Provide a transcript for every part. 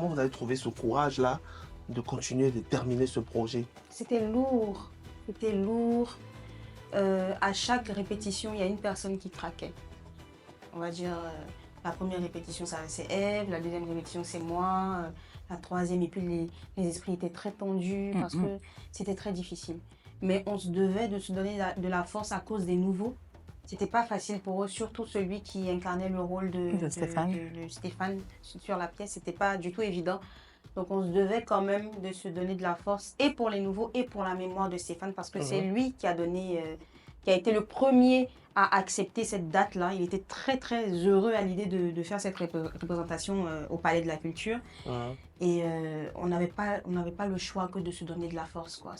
comment vous avez trouvé ce courage-là de continuer, de terminer ce projet? C'était lourd. C'était lourd. À chaque répétition, il y a une personne qui craquait. On va dire, la première répétition, c'est Ève, la deuxième répétition, c'est moi, la troisième, et puis les esprits étaient très tendus parce que c'était très difficile. Mais on se devait de se donner de la force à cause des nouveaux. C'était pas facile pour eux, surtout celui qui incarnait le rôle de Stéphane sur la pièce. C'était pas du tout évident. Donc on se devait quand même de se donner de la force et pour les nouveaux et pour la mémoire de Stéphane parce que c'est lui qui a donné, qui a été le premier à accepter cette date-là. Il était très très heureux à l'idée de faire cette représentation au Palais de la Culture. Et on n'avait pas le choix que de se donner de la force, quoi.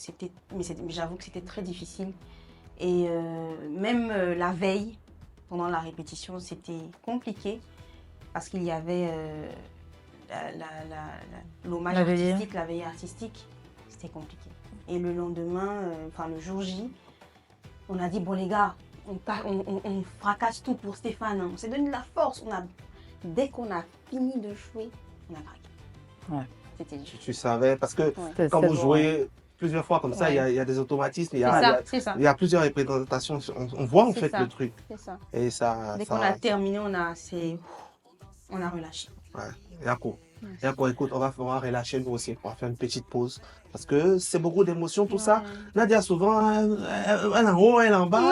Mais j'avoue que c'était très difficile. Et même la veille, pendant la répétition, c'était compliqué parce qu'il y avait l'hommage artistique, la veille artistique. C'était compliqué. Et le lendemain, enfin le jour J, on a dit, bon les gars, on fracasse tout pour Stéphane. Hein. On s'est donné de la force. Dès qu'on a fini de jouer, on a craqué. Ouais. C'était difficile. Tu savais, parce que quand vous jouez plusieurs fois comme ça, il y a des automatismes, il y a plusieurs représentations, on voit en fait le truc. C'est ça. Et ça, dès qu'on a terminé, on a relâché. Ouais, d'accord. D'accord, écoute, on va relâcher nous aussi, on va faire une petite pause. Parce que c'est beaucoup d'émotions tout ça. Nadia, souvent, elle en haut, elle en bas.